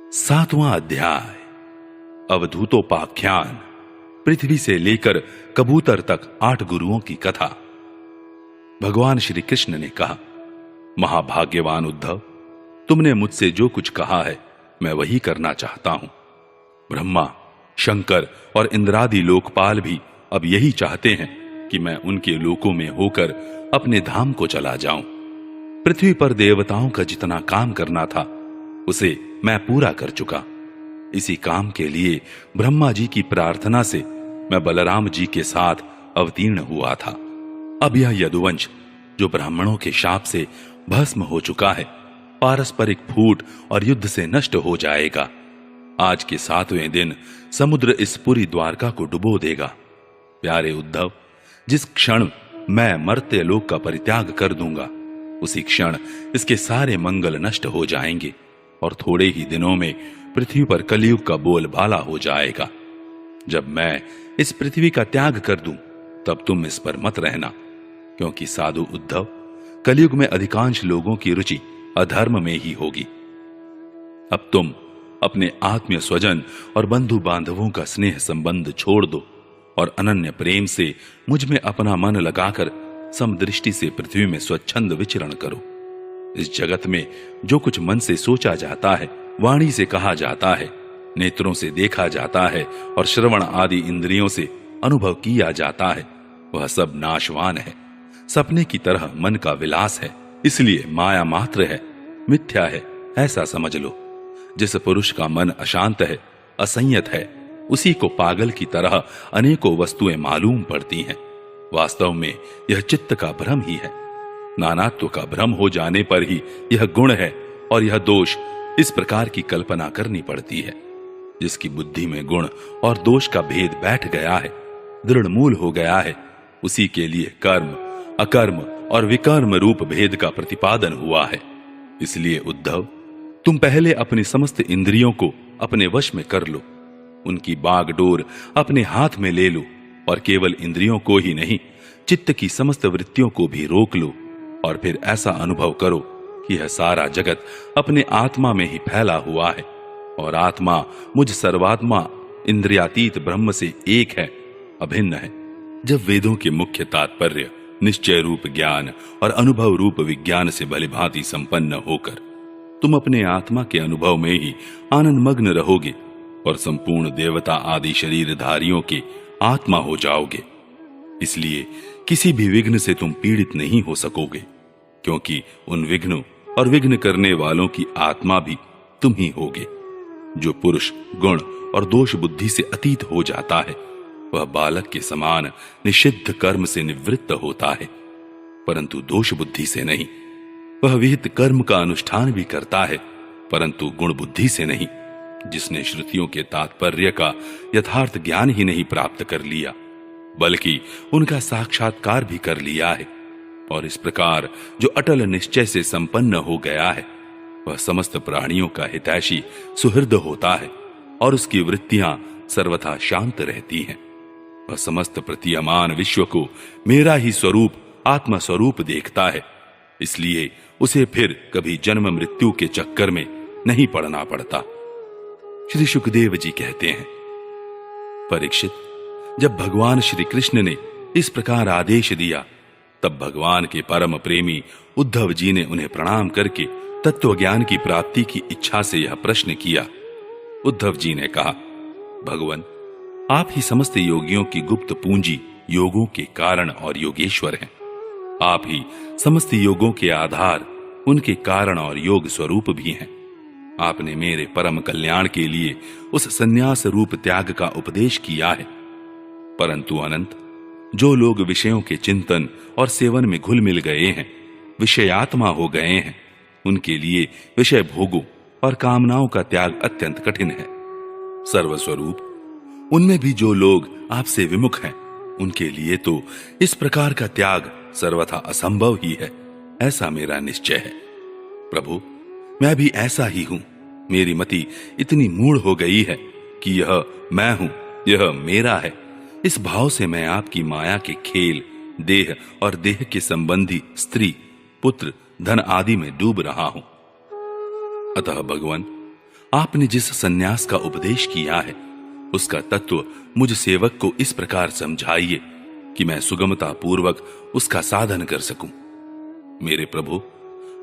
7वां अध्याय अवधूतोपाख्यान। पृथ्वी से लेकर कबूतर तक 8 गुरुओं की कथा। भगवान श्री कृष्ण ने कहा, महाभाग्यवान उद्धव, तुमने मुझसे जो कुछ कहा है मैं वही करना चाहता हूं। ब्रह्मा, शंकर और इंद्रादि लोकपाल भी अब यही चाहते हैं कि मैं उनके लोकों में होकर अपने धाम को चला जाऊं। पृथ्वी पर देवताओं का जितना काम करना था उसे मैं पूरा कर चुका। इसी काम के लिए ब्रह्मा जी की प्रार्थना से मैं बलराम जी के साथ अवतीर्ण हुआ था। अब यह यदुवंश जो ब्राह्मणों के शाप से भस्म हो चुका है, पारस्परिक फूट और युद्ध से नष्ट हो जाएगा। आज के 7वें दिन समुद्र इस पूरी द्वारका को डुबो देगा। प्यारे उद्धव, जिस क्षण मैं मर्त्य लोक का परित्याग कर दूंगा, उसी क्षण इसके सारे मंगल नष्ट हो जाएंगे और थोड़े ही दिनों में पृथ्वी पर कलयुग का बोलबाला हो जाएगा। जब मैं इस पृथ्वी का त्याग कर दूं, तब तुम इस पर मत रहना, क्योंकि साधु उद्धव, कलयुग में अधिकांश लोगों की रुचि अधर्म में ही होगी। अब तुम अपने आत्मीय स्वजन और बंधु बांधवों का स्नेह संबंध छोड़ दो और अनन्य प्रेम से मुझ में अपना मन लगाकर समदृष्टि से पृथ्वी में स्वच्छंद विचरण करो। इस जगत में जो कुछ मन से सोचा जाता है, वाणी से कहा जाता है, नेत्रों से देखा जाता है और श्रवण आदि इंद्रियों से अनुभव किया जाता है, वह सब नाशवान है, सपने की तरह मन का विलास है। इसलिए माया मात्र है, मिथ्या है, ऐसा समझ लो। जिस पुरुष का मन अशांत है, असंयत है, उसी को पागल की तरह अनेकों वस्तुएं मालूम पड़ती हैं। वास्तव में यह चित्त का भ्रम ही है। नानात्व का भ्रम हो जाने पर ही यह गुण है और यह दोष, इस प्रकार की कल्पना करनी पड़ती है। जिसकी बुद्धि में गुण और दोष का भेद बैठ गया है, दृढ़ मूल हो गया है, उसी के लिए कर्म, अकर्म और विकर्म रूप भेद का प्रतिपादन हुआ है। इसलिए उद्धव, तुम पहले अपनी समस्त इंद्रियों को अपने वश में कर लो, उनकी बागडोर अपने हाथ में ले लो और केवल इंद्रियों को ही नहीं, चित्त की समस्त वृत्तियों को भी रोक लो और फिर ऐसा अनुभव करो कि यह सारा जगत अपने आत्मा में ही फैला हुआ है और आत्मा मुझ सर्वात्मा इंद्रियातीत ब्रह्म से एक है, अभिन्न है। जब वेदों के मुख्य तात्पर्य निश्चय रूप ज्ञान और अनुभव रूप विज्ञान से भलीभांति संपन्न होकर तुम अपने आत्मा के अनुभव में ही आनंद मग्न रहोगे और संपूर्ण देवता आदि शरीरधारियों के आत्मा हो जाओगे, इसलिए किसी भी विघ्न से तुम पीड़ित नहीं हो सकोगे, क्योंकि उन विघ्नों और विघ्न करने वालों की आत्मा भी तुम ही होगे। जो पुरुष गुण और दोष बुद्धि से अतीत हो जाता है, वह बालक के समान निषिद्ध कर्म से निवृत्त होता है, परंतु दोष बुद्धि से नहीं। वह विहित कर्म का अनुष्ठान भी करता है, परंतु गुण बुद्धि से नहीं। जिसने श्रुतियों के तात्पर्य का यथार्थ ज्ञान ही नहीं प्राप्त कर लिया, बल्कि उनका साक्षात्कार भी कर लिया है, और इस प्रकार जो अटल निश्चय से संपन्न हो गया है, वह समस्त प्राणियों का हितैषी सुहृद होता है और उसकी वृत्तियां सर्वथा शांत रहती हैं। वह समस्त प्रतीयमान विश्व को मेरा ही स्वरूप, आत्मा स्वरूप देखता है, इसलिए उसे फिर कभी जन्म मृत्यु के चक्कर में नहीं पड़ना पड़ता। श्री सुखदेव जी कहते हैं, परीक्षित, जब भगवान श्री कृष्ण ने इस प्रकार आदेश दिया, तब भगवान के परम प्रेमी उद्धव जी ने उन्हें प्रणाम करके तत्व ज्ञान की प्राप्ति की इच्छा से यह प्रश्न किया। उद्धव जी ने कहा, भगवान, आप ही समस्त योगियों की गुप्त पूंजी, योगों के कारण और योगेश्वर हैं। आप ही समस्त योगों के आधार, उनके कारण और योग स्वरूप भी हैं। आपने मेरे परम कल्याण के लिए उस संन्यास रूप त्याग का उपदेश किया है, परंतु अनंत, जो लोग विषयों के चिंतन और सेवन में घुल मिल गए हैं, विषयात्मा हो गए हैं, उनके लिए विषय भोगों और कामनाओं का त्याग अत्यंत कठिन है। सर्वस्वरूप, उनमें भी जो लोग आपसे विमुख हैं, उनके लिए तो इस प्रकार का त्याग सर्वथा असंभव ही है, ऐसा मेरा निश्चय है। प्रभु, मैं भी ऐसा ही हूं। मेरी मति इतनी मूढ़ हो गई है कि यह मैं हूं, यह मेरा है, इस भाव से मैं आपकी माया के खेल, देह और देह के संबंधी स्त्री, पुत्र, धन आदि में डूब रहा हूं। अतः भगवान, आपने जिस सन्यास का उपदेश किया है उसका तत्व मुझ सेवक को इस प्रकार समझाइए कि मैं सुगमता पूर्वक उसका साधन कर सकूं। मेरे प्रभु,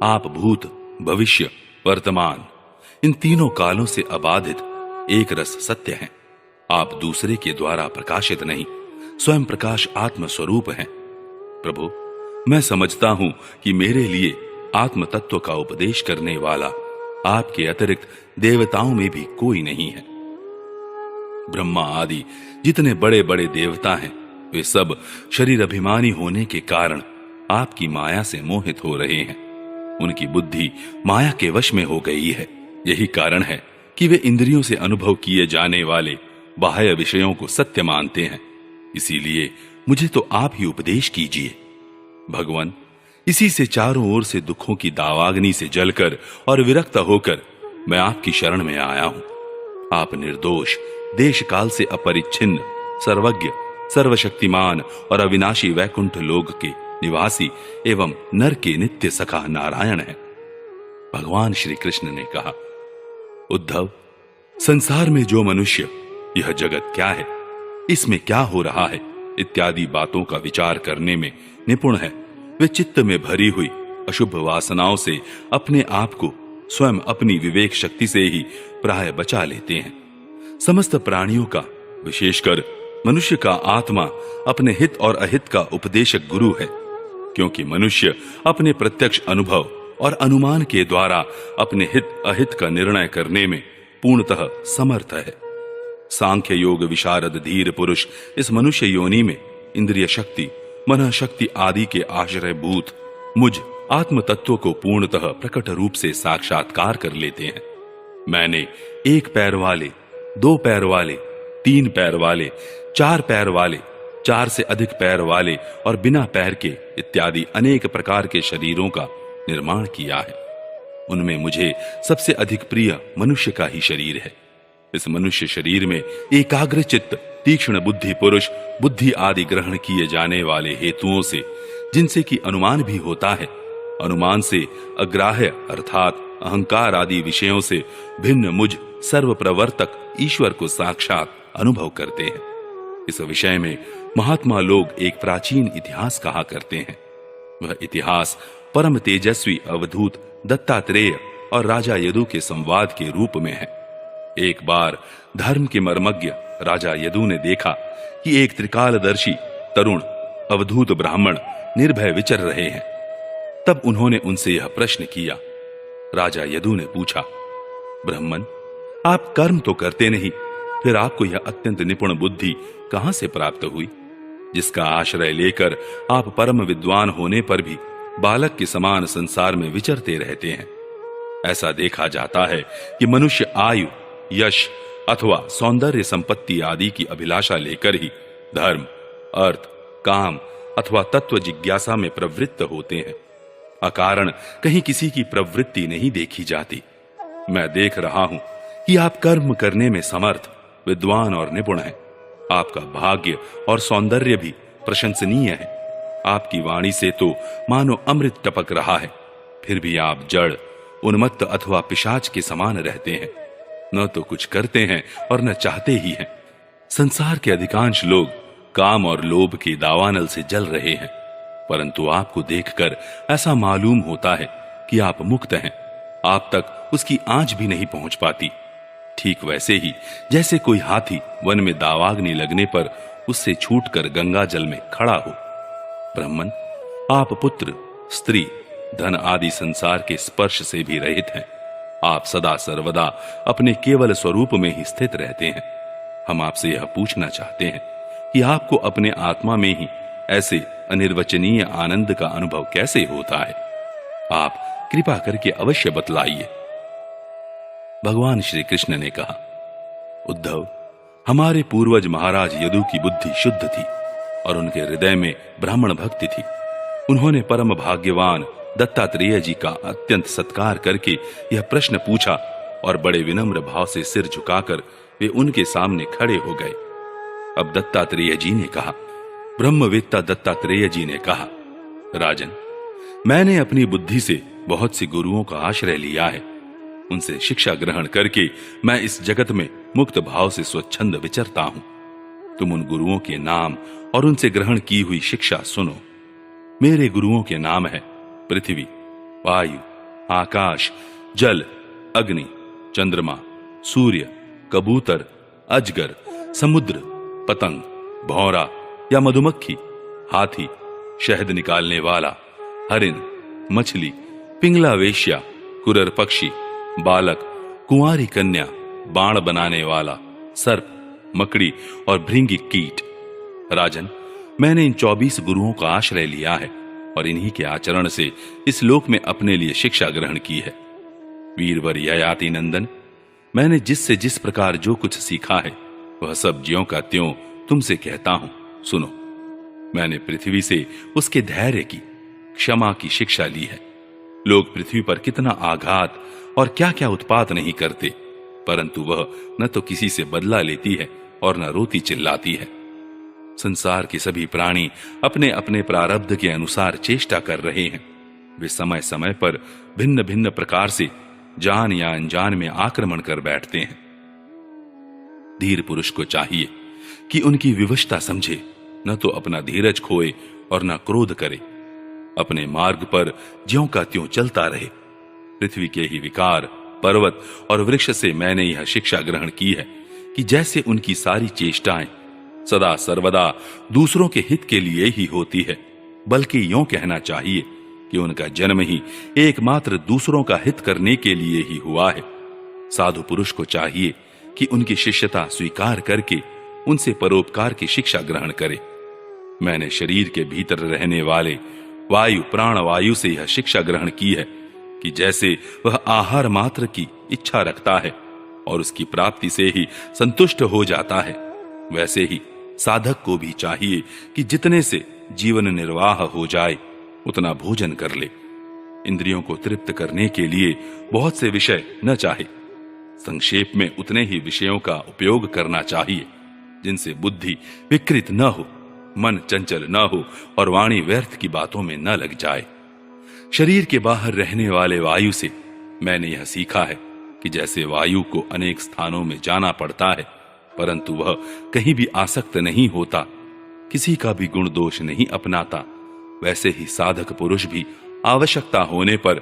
आप भूत, भविष्य, वर्तमान इन तीनों कालों से अबाधित एक रस सत्य हैं। आप दूसरे के द्वारा प्रकाशित नहीं, स्वयं प्रकाश आत्म स्वरूप हैं। प्रभु, मैं समझता हूं कि मेरे लिए आत्म तत्व का उपदेश करने वाला आपके अतिरिक्त देवताओं में भी कोई नहीं है। ब्रह्मा आदि जितने बड़े बड़े देवता हैं वे सब शरीर अभिमानी होने के कारण आपकी माया से मोहित हो रहे हैं। उनकी बुद्धि माया के वश में हो गई है। यही कारण है कि वे इंद्रियों से अनुभव किए जाने वाले बाह्य विषयों को सत्य मानते हैं। इसीलिए मुझे तो आप ही उपदेश कीजिए। भगवान, इसी से चारों ओर से दुखों की दावाग्नि से जलकर और विरक्त होकर मैं आपकी शरण में आया हूं। आप निर्दोष, देश काल से अपरिच्छिन्न, सर्वज्ञ, सर्वशक्तिमान और अविनाशी वैकुंठ लोक के निवासी एवं नर के नित्य सखा नारायण है। भगवान श्री कृष्ण ने कहा, उद्धव, संसार में जो मनुष्य यह जगत क्या है, इसमें क्या हो रहा है इत्यादि बातों का विचार करने में निपुण है, वे चित्त में भरी हुई अशुभ वासनाओं से अपने आप को स्वयं अपनी विवेक शक्ति से ही प्राय बचा लेते हैं। समस्त प्राणियों का, विशेषकर मनुष्य का आत्मा अपने हित और अहित का उपदेशक गुरु है, क्योंकि मनुष्य अपने प्रत्यक्ष अनुभव और अनुमान के द्वारा अपने हित अहित का निर्णय करने में पूर्णतः समर्थ है। सांख्य योग विशारद धीर पुरुष इस मनुष्य योनि में इंद्रिय शक्ति, मन शक्ति आदि के आश्रय भूत मुझ आत्म तत्व को पूर्णतः प्रकट रूप से साक्षात्कार कर लेते हैं। मैंने एक पैर वाले, दो पैर वाले, तीन पैर वाले, चार पैर वाले, चार से अधिक पैर वाले और बिना पैर के इत्यादि अनेक प्रकार के शरीरों का निर्माण किया है। उनमें मुझे सबसे अधिक प्रिय मनुष्य का ही शरीर है। इस मनुष्य शरीर में एकाग्र चित्त, तीक्ष्ण बुद्धि पुरुष बुद्धि आदि ग्रहण किए जाने वाले हेतुओं से, जिनसे कि अनुमान भी होता है, अनुमान से अग्राह्य अर्थात अहंकार आदि विषयों से भिन्न मुझ सर्व प्रवर्तक ईश्वर को साक्षात अनुभव करते हैं। इस विषय में महात्मा लोग एक प्राचीन इतिहास कहा करते हैं। वह इतिहास परम तेजस्वी अवधूत दत्तात्रेय और राजा यदु के संवाद के रूप में है। एक बार धर्म के मर्मज्ञ राजा यदु ने देखा कि एक त्रिकालदर्शी तरुण अवधूत ब्राह्मण निर्भय विचर रहे हैं। तब उन्होंने उनसे यह प्रश्न किया। राजा यदु ने पूछा, ब्राह्मण, आप कर्म तो करते नहीं, फिर आपको यह अत्यंत निपुण बुद्धि कहां से प्राप्त हुई, जिसका आश्रय लेकर आप परम विद्वान होने पर भी बालक के समान संसार में विचरते रहते हैं। ऐसा देखा जाता है कि मनुष्य आयु, यश अथवा सौंदर्य संपत्ति आदि की अभिलाषा लेकर ही धर्म, अर्थ, काम अथवा तत्व जिज्ञासा में प्रवृत्त होते हैं। अकारण कहीं किसी की प्रवृत्ति नहीं देखी जाती। मैं देख रहा हूं कि आप कर्म करने में समर्थ, विद्वान और निपुण हैं। आपका भाग्य और सौंदर्य भी प्रशंसनीय है। आपकी वाणी से तो मानो अमृत टपक रहा है, फिर भी आप जड़, उन्मत्त अथवा पिशाच के समान रहते हैं। न तो कुछ करते हैं और न चाहते ही हैं। संसार के अधिकांश लोग काम और लोभ के दावानल से जल रहे हैं, परंतु आपको देखकर ऐसा मालूम होता है कि आप मुक्त हैं। आप तक उसकी आंच भी नहीं पहुंच पाती। ठीक वैसे ही जैसे कोई हाथी वन में दावाग्नि लगने पर उससे छूटकर गंगा जल में खड़ा हो। ब्राह्मण, आप पुत्र, स्त्री, धन आदि संसार के स्पर्श से भी रहित हैं। आप सदा सर्वदा अपने केवल स्वरूप में ही स्थित रहते हैं। हम आपसे यह पूछना चाहते हैं कि आपको अपने आत्मा में ही ऐसे अनिर्वचनीय आनंद का अनुभव कैसे होता है। आप कृपा करके अवश्य बतलाइए। भगवान श्री कृष्ण ने कहा, उद्धव, हमारे पूर्वज महाराज यदु की बुद्धि शुद्ध थी और उनके हृदय में ब्राह्मण भक्ति थी। उन्होंने परम भाग्यवान दत्तात्रेय जी का अत्यंत सत्कार करके यह प्रश्न पूछा और बड़े विनम्र भाव से सिर झुकाकर वे उनके सामने खड़े हो गए। अब दत्तात्रेय जी ने कहा, ब्रह्मवेत्ता दत्तात्रेय जी ने कहा, राजन, मैंने अपनी बुद्धि से बहुत सी गुरुओं का आश्रय लिया है, उनसे शिक्षा ग्रहण करके मैं इस जगत में मुक्त भाव से स्वच्छंद विचरता हूं। तुम उन गुरुओं के नाम और उनसे ग्रहण की हुई शिक्षा सुनो। मेरे गुरुओं के नाम है पृथ्वी, वायु, आकाश, जल, अग्नि, चंद्रमा, सूर्य, कबूतर, अजगर, समुद्र, पतंग, भौरा या मधुमक्खी, हाथी, शहद निकालने वाला, हरिण, मछली, पिंगला वेश्या, कुरर पक्षी, बालक, कुंवारी कन्या, बाण बनाने वाला, सर्प, मकड़ी और भृंगी कीट। राजन, मैंने इन 24 गुरुओं का आश्रय लिया है और इन्हीं के आचरण से इस लोक में अपने लिए शिक्षा ग्रहण की है। वीरवर ययाति नंदन, मैंने जिससे जिस प्रकार जो कुछ सीखा है वह सब ज्यों का त्यों तुमसे कहता हूं, सुनो। मैंने पृथ्वी से उसके धैर्य की, क्षमा की शिक्षा ली है। लोग पृथ्वी पर कितना आघात और क्या क्या उत्पात नहीं करते, परंतु वह न तो किसी से बदला लेती है और न रोती चिल्लाती है। संसार के सभी प्राणी अपने अपने प्रारब्ध के अनुसार चेष्टा कर रहे हैं। वे समय समय पर भिन्न भिन्न प्रकार से जान या अनजान में आक्रमण कर बैठते हैं। धीर पुरुष को चाहिए कि उनकी विवशता समझे, न तो अपना धीरज खोए और न क्रोध करे। अपने मार्ग पर ज्यों का त्यों चलता रहे। पृथ्वी के ही विकार, पर्वत और वृक्ष से मैंने यह शिक्षा ग्रहण की है कि जैसे उनकी सारी चेष्टाएं सदा सर्वदा दूसरों के हित के लिए ही होती है, बल्कि यूं कहना चाहिए कि उनका जन्म ही एकमात्र दूसरों का हित करने के लिए ही हुआ है। साधु पुरुष को चाहिए कि उनकी शिष्यता स्वीकार करके उनसे परोपकार की शिक्षा ग्रहण करे। मैंने शरीर के भीतर रहने वाले वायु प्राण वायु से यह शिक्षा ग्रहण की है कि जैसे वह आहार मात्र की इच्छा रखता है और उसकी प्राप्ति से ही संतुष्ट हो जाता है, वैसे ही साधक को भी चाहिए कि जितने से जीवन निर्वाह हो जाए उतना भोजन कर ले। इंद्रियों को तृप्त करने के लिए बहुत से विषय न चाहे, संक्षेप में उतने ही विषयों का उपयोग करना चाहिए जिनसे बुद्धि विकृत न हो, मन चंचल न हो और वाणी व्यर्थ की बातों में न लग जाए। शरीर के बाहर रहने वाले वायु से मैंने यह सीखा है कि जैसे वायु को अनेक स्थानों में जाना पड़ता है, परंतु वह कहीं भी आसक्त नहीं होता, किसी का भी गुण दोष नहीं अपनाता, वैसे ही साधक पुरुष भी आवश्यकता होने पर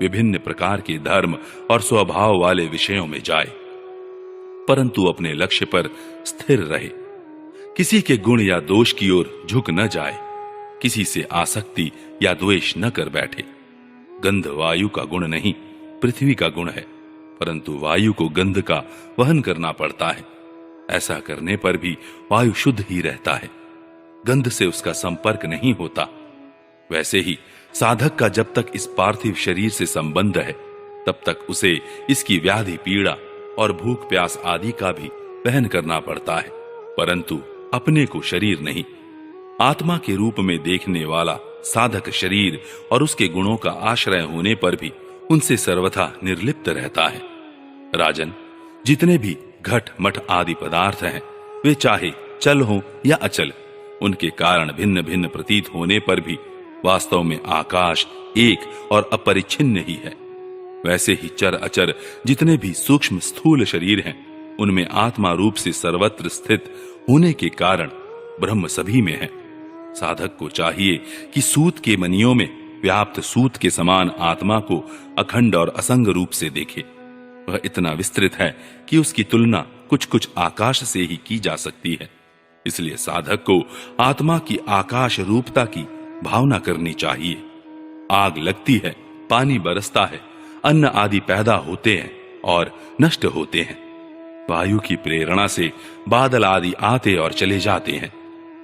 विभिन्न प्रकार के धर्म और स्वभाव वाले विषयों में जाए, परंतु अपने लक्ष्य पर स्थिर रहे। किसी के गुण या दोष की ओर झुक न जाए, किसी से आसक्ति या द्वेष न कर बैठे। गंध वायु का गुण नहीं, पृथ्वी का गुण है, परंतु वायु को गंध का वहन करना पड़ता है। ऐसा करने पर भी वायु शुद्ध ही रहता है, गंध से उसका संपर्क नहीं होता। वैसे ही साधक का जब तक इस पार्थिव शरीर से संबंध है, तब तक उसे इसकी व्याधि पीड़ा और भूख प्यास आदि का भी वहन करना पड़ता है, परंतु अपने को शरीर नहीं, आत्मा के रूप में देखने वाला साधक शरीर और उसके गुणों का आश्रय होने पर भी उनसे सर्वथा निर्लिप्त रहता है। राजन, जितने भी घट मठ आदि पदार्थ हैं, वे चाहे चल हो या अचल, उनके कारण भिन्न भिन्न प्रतीत होने पर भी वास्तव में आकाश एक और अपरिच्छिन्न ही है। वैसे ही चर अचर जितने भी सूक्ष्म स्थूल शरीर हैं, उनमें आत्मा रूप से सर्वत्र स्थित होने के कारण ब्रह्म सभी में है। साधक को चाहिए कि सूत के मनियों में व्याप्त सूत के समान आत्मा को अखंड और असंग रूप से देखे। वह इतना विस्तृत है कि उसकी तुलना कुछ कुछ आकाश से ही की जा सकती है। इसलिए साधक को आत्मा की आकाश रूपता की भावना करनी चाहिए। आग लगती है, पानी बरसता है, अन्न आदि पैदा होते हैं और नष्ट होते हैं। वायु की प्रेरणा से बादल आदि आते और चले जाते हैं।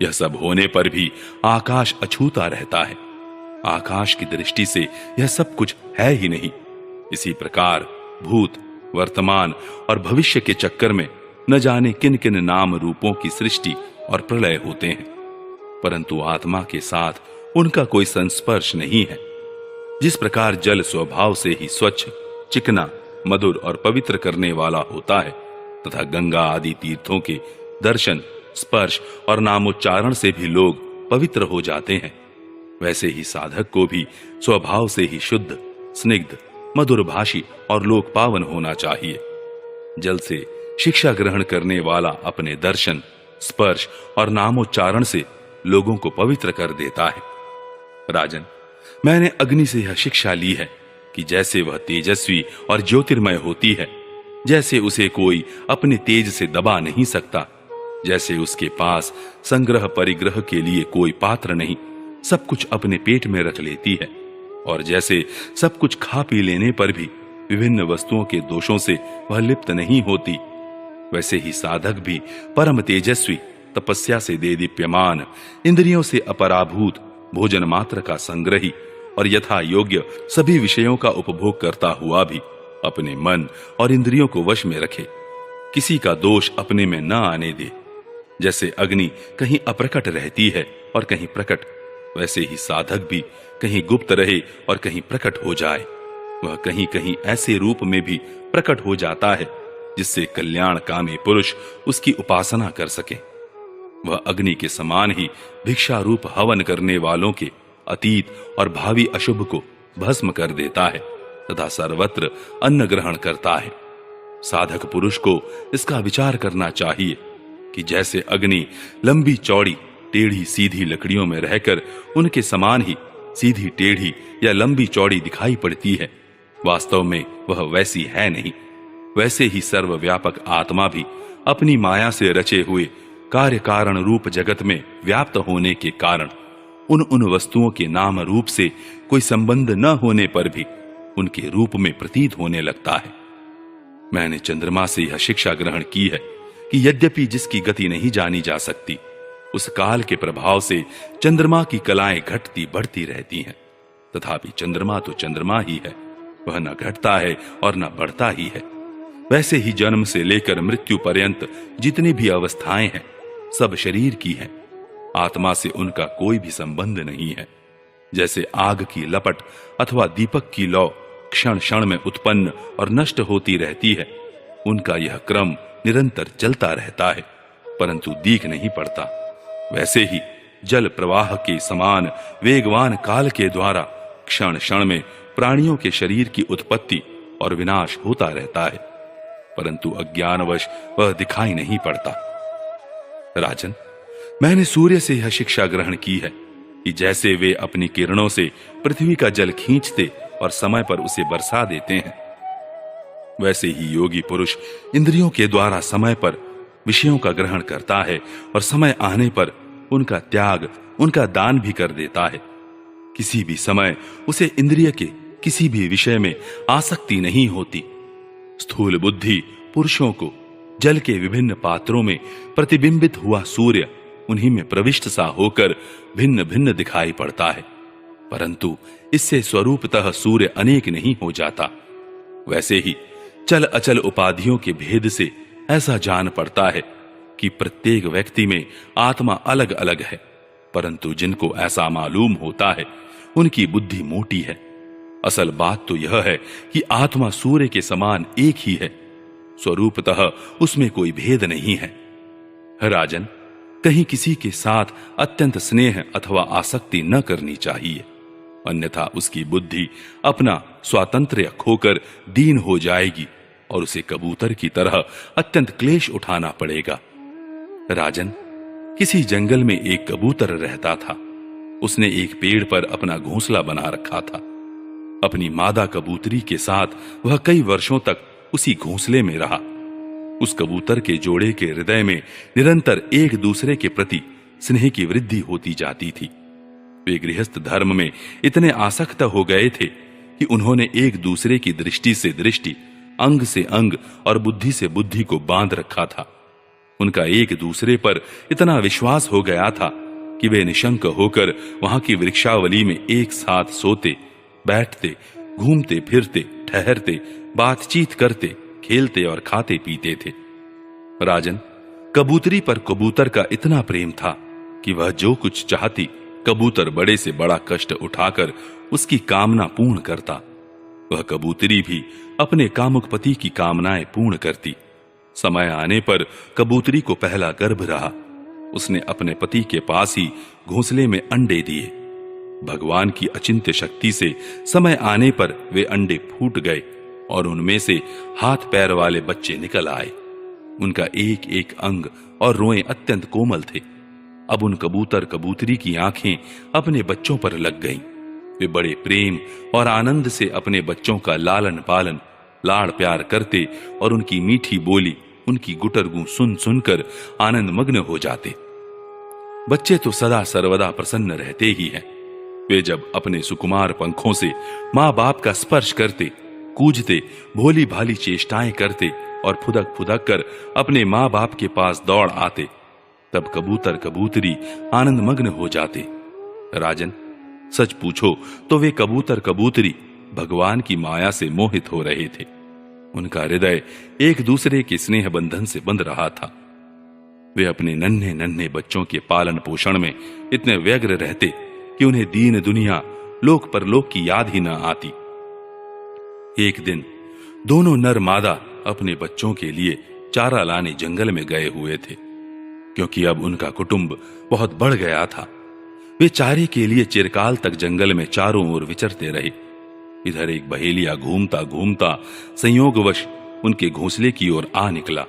यह सब होने पर भी आकाश अछूता रहता है। आकाश की दृष्टि से यह सब कुछ है ही नहीं। इसी प्रकार भूत, वर्तमान और भविष्य के चक्कर में न जाने किन किन नाम रूपों की सृष्टि और प्रलय होते हैं, परंतु आत्मा के साथ उनका कोई संस्पर्श नहीं है। जिस प्रकार जल स्वभाव से ही स्वच्छ, चिकना, मधुर और पवित्र करने वाला होता है, तथा गंगा आदि तीर्थों के दर्शन, स्पर्श और नामोच्चारण से भी लोग पवित्र हो जाते हैं, वैसे ही साधक को भी स्वभाव से ही शुद्ध, स्निग्ध, मधुरभाषी और लोक पावन होना चाहिए। जल से शिक्षा ग्रहण करने वाला अपने दर्शन, स्पर्श और नामोच्चारण से लोगों को पवित्र कर देता है। राजन, मैंने अग्नि से यह शिक्षा ली है कि जैसे वह तेजस्वी और ज्योतिर्मय होती है, जैसे उसे कोई अपने तेज से दबा नहीं सकता, जैसे उसके पास संग्रह परिग्रह के लिए कोई पात्र नहीं, सब कुछ अपने पेट में रख लेती है, और जैसे सब कुछ खा पी लेने पर भी विभिन्न वस्तुओं के दोषों से वह लिप्त नहीं होती, वैसे ही साधक भी परम तेजस्वी, तपस्या से दे दीप्यमान, इंद्रियों से अपराभूत, भोजन मात्र का संग्रही और यथा योग्य सभी विषयों का उपभोग करता हुआ भी अपने मन और इंद्रियों को वश में रखे, किसी का दोष अपने में न आने दे। जैसे अग्नि कहीं अप्रकट रहती है और कहीं प्रकट, वैसे ही साधक भी कहीं गुप्त रहे और कहीं प्रकट हो जाए। वह कहीं कहीं ऐसे रूप में भी प्रकट हो जाता है जिससे कल्याणकामी पुरुष उसकी उपासना कर सके। वह अग्नि के समान ही भिक्षा रूप हवन करने वालों के अतीत और भावी अशुभ को भस्म कर देता है तथा सर्वत्र अन्न ग्रहण करता है। साधक पुरुष को इसका विचार करना चाहिए कि जैसे अग्नि लंबी चौड़ी टेढ़ी सीधी लकड़ियों में रहकर उनके समान ही सीधी टेढ़ी या लंबी चौड़ी दिखाई पड़ती है, वास्तव में वह वैसी है नहीं। वैसे ही सर्वव्यापक आत्मा भी अपनी माया से रचे हुए कार्य कारण रूप जगत में व्याप्त होने के कारण उन वस्तुओं के नाम रूप से कोई संबंध न होने पर भी उनके रूप में प्रतीत होने लगता है। मैंने चंद्रमा से यह शिक्षा ग्रहण की है कि यद्यपि जिसकी गति नहीं जानी जा सकती, उस काल के प्रभाव से चंद्रमा की कलाएं घटती बढ़ती रहती हैं, तथापि चंद्रमा तो चंद्रमा ही है, वह न घटता है और न बढ़ता ही है। वैसे ही जन्म से लेकर मृत्यु पर्यंत जितनी भी अवस्थाएं हैं, सब शरीर की हैं, आत्मा से उनका कोई भी संबंध नहीं है। जैसे आग की लपट अथवा दीपक की लौ क्षण क्षण में उत्पन्न और नष्ट होती रहती है, उनका यह क्रम निरंतर चलता रहता है, परंतु दिख नहीं पड़ता। वैसे ही जल प्रवाह के समान वेगवान काल के द्वारा क्षण क्षण में प्राणियों के शरीर की उत्पत्ति और विनाश होता रहता है, परंतु अज्ञानवश वह दिखाई नहीं पड़ता। राजन, मैंने सूर्य से यह शिक्षा ग्रहण की है कि जैसे वे अपनी किरणों से पृथ्वी का जल खींचते और समय पर उसे बरसा देते हैं, वैसे ही योगी पुरुष इंद्रियों के द्वारा समय पर विषयों का ग्रहण करता है और समय आने पर उनका त्याग, उनका दान भी कर देता है। किसी भी समय उसे इंद्रिय के किसी भी विषय में आसक्ति नहीं होती। स्थूल बुद्धि पुरुषों को जल के विभिन्न पात्रों में प्रतिबिंबित हुआ सूर्य उन्हीं में प्रविष्ट सा होकर भिन्न भिन्न दिखाई पड़ता है, परंतु इससे स्वरूपतः सूर्य अनेक नहीं हो जाता। वैसे ही चल अचल उपाधियों के भेद से ऐसा जान पड़ता है कि प्रत्येक व्यक्ति में आत्मा अलग अलग है, परंतु जिनको ऐसा मालूम होता है उनकी बुद्धि मोटी है। असल बात तो यह है कि आत्मा सूर्य के समान एक ही है, स्वरूपतः उसमें कोई भेद नहीं है। राजन, कहीं किसी के साथ अत्यंत स्नेह अथवा आसक्ति न करनी चाहिए, अन्यथा उसकी बुद्धि अपना स्वातंत्र्य खोकर दीन हो जाएगी और उसे कबूतर की तरह अत्यंत क्लेश उठाना पड़ेगा। राजन, किसी जंगल में एक कबूतर रहता था। उसने एक पेड़ पर अपना घोंसला बना रखा था। अपनी मादा कबूतरी के साथ वह कई वर्षों तक उसी घोंसले में रहा। उस कबूतर के जोड़े के हृदय में निरंतर एक दूसरे के प्रति स्नेह की वृद्धि होती जाती थी। वे गृहस्थ धर्म में इतने आसक्त हो गए थे कि उन्होंने एक दूसरे की दृष्टि से दृष्टि, अंग से अंग और बुद्धि से बुद्धि को बांध रखा था। उनका एक दूसरे पर इतना विश्वास हो गया था कि वे निशंक होकर वहां की वृक्षावली में एक साथ सोते, बैठते, घूमते फिरते, ठहरते, बातचीत करते, खेलते और खाते पीते थे। राजन, कबूतरी पर कबूतर का इतना प्रेम था कि वह जो कुछ चाहती कबूतर बड़े से बड़ा कष्ट उठाकर उसकी कामना पूर्ण करता। वह कबूतरी भी अपने कामुक पति की कामनाएं पूर्ण करती। समय आने पर कबूतरी को पहला गर्भ रहा। उसने अपने पति के पास ही घोंसले में अंडे दिए। भगवान की अचिंत्य शक्ति से समय आने पर वे अंडे फूट गए और उनमें से हाथ पैर वाले बच्चे निकल आए। उनका एक एक अंग और रोएं अत्यंत कोमल थे। अब उन कबूतर कबूतरी की आंखें अपने बच्चों पर लग गईं। वे बड़े प्रेम और आनंद से अपने बच्चों का लालन पालन लाड़ प्यार करते और उनकी मीठी बोली, उनकी गुटरगू सुन सुनकर आनंद मग्न हो जाते। बच्चे तो सदा सर्वदा प्रसन्न रहते ही हैं। वे जब अपने सुकुमार पंखों से मां बाप का स्पर्श करते, कूजते, भोली भाली चेष्टाएं करते और फुदक फुदक कर अपने मां बाप के पास दौड़ आते, तब कबूतर कबूतरी आनंद मग्न हो जाते। राजन, सच पूछो तो वे कबूतर कबूतरी भगवान की माया से मोहित हो रहे थे। उनका हृदय एक दूसरे के स्नेह बंधन से बंध रहा था। वे अपने नन्हे नन्हे बच्चों के पालन पोषण में इतने व्यग्र रहते कि उन्हें दीन दुनिया लोक परलोक की याद ही न आती। एक दिन दोनों नर मादा अपने बच्चों के लिए चारा लाने जंगल में गए हुए थे, क्योंकि अब उनका कुटुंब बहुत बढ़ गया था। वे चारे के लिए चिरकाल तक जंगल में चारों ओर विचरते रहे। इधर एक बहेलिया घूमता घूमता संयोगवश उनके घोंसले की ओर आ निकला।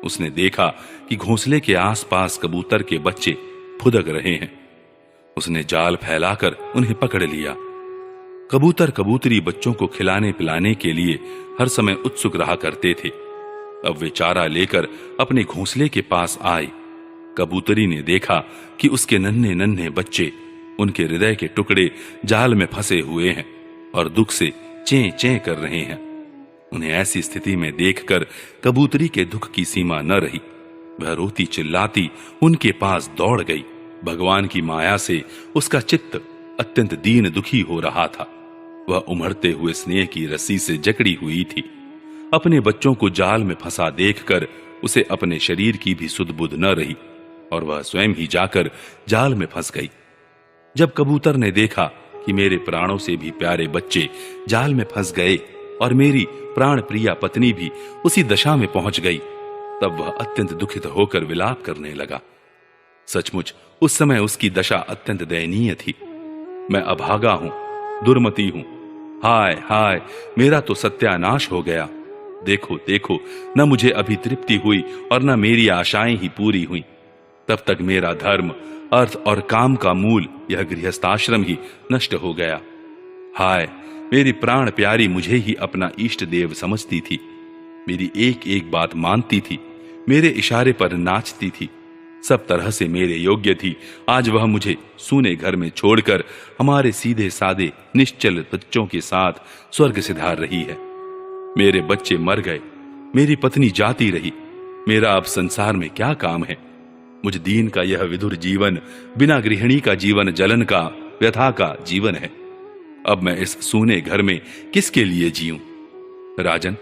उसने देखा कि घोंसले के आसपास कबूतर के बच्चे फुदक रहे हैं। उसने जाल फैलाकर उन्हें पकड़ लिया। कबूतर कबूतरी बच्चों को खिलाने पिलाने के लिए हर समय उत्सुक रहा करते थे। अब वे चारा लेकर अपने घोंसले के पास आए। कबूतरी ने देखा कि उसके नन्हे नन्हे बच्चे, उनके हृदय के टुकड़े जाल में फंसे हुए हैं और दुख से चें चें कर रहे हैं। उन्हें ऐसी स्थिति में देखकर कबूतरी के दुख की सीमा न रही। वह रोती चिल्लाती उनके पास दौड़ गई। भगवान की माया से उसका चित्त अत्यंत दीन दुखी हो रहा था। वह उमड़ते हुए स्नेह की रस्सी से जकड़ी हुई थी। अपने बच्चों को जाल में फंसा देखकर उसे अपने शरीर की भी सुध बुध न रही और वह स्वयं ही जाकर जाल में फंस गई। जब कबूतर ने देखा कि मेरे प्राणों से भी प्यारे बच्चे जाल में फंस गए और मेरी प्राण प्रिया पत्नी भी उसी दशा में पहुंच गई, तब वह अत्यंत दुखित होकर विलाप करने लगा। सचमुच उस समय उसकी दशा अत्यंत दयनीय थी। मैं अभागा हूं, दुर्मति हूं, हाय हाय, मेरा तो सत्यानाश हो गया। देखो देखो, न मुझे अभी तृप्ति हुई और न मेरी आशाएं ही पूरी हुई। तब तक मेरा धर्म, अर्थ और काम का मूल यह गृहस्थाश्रम ही नष्ट हो गया। हाय, मेरी प्राण प्यारी मुझे ही अपना इष्ट देव समझती थी। मेरी एक एक बात मानती थी, मेरे इशारे पर नाचती थी, सब तरह से मेरे योग्य थी। आज वह मुझे सूने घर में छोड़कर हमारे सीधे सादे निश्चल बच्चों के साथ स्वर्ग सिधार रही है। मेरे बच्चे मर गए, मेरी पत्नी जाती रही। मेरा अब संसार में क्या काम है? मुझ दीन का यह विधुर जीवन बिना गृहिणी का जीवन जलन का, व्यथा का जीवन है। अब मैं इस सूने घर में किसके लिए जीऊं? राजन,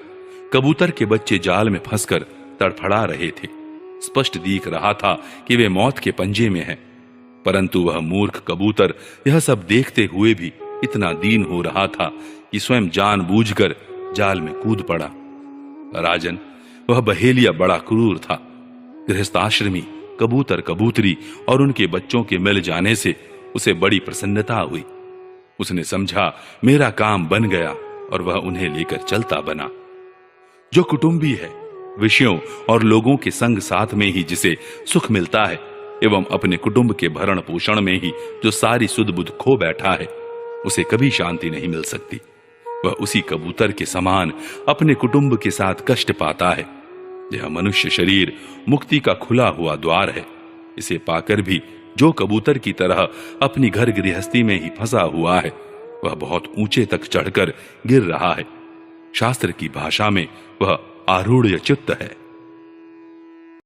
कबूतर के बच्चे जाल में फंसकर तड़फड़ा रहे थे। स्पष्ट दिख रहा था कि वे मौत के पंजे में हैं, परंतु वह मूर्ख कबूतर यह सब देखते हुए भी इतना दीन हो रहा था कि स्वयं जानबूझकर जाल में कूद पड़ा। राजन, वह बहेलिया बड़ा क्रूर था। गृहस्थाश्रमी कबूतर कबूतरी और उनके बच्चों के मिल जाने से उसे बड़ी प्रसन्नता हुई। उसने समझा मेरा काम बन गया और वह उन्हें लेकर चलता बना। जो कुटुंबी है, विषयों और लोगों के संग साथ में ही जिसे सुख मिलता है एवं अपने कुटुंब के भरण पोषण में ही जो सारी सुध बुध खो बैठा है, उसे कभी शांति नहीं मिल सकती। वह उसी कबूतर के समान अपने कुटुंब के साथ कष्ट पाता है। यह मनुष्य शरीर मुक्ति का खुला हुआ द्वार है। इसे पाकर भी जो कबूतर की तरह अपनी घर गृहस्थी में ही फंसा हुआ है, वह बहुत ऊंचे तक चढ़कर गिर रहा है। शास्त्र की भाषा में वह आरूढ़ चित्त है।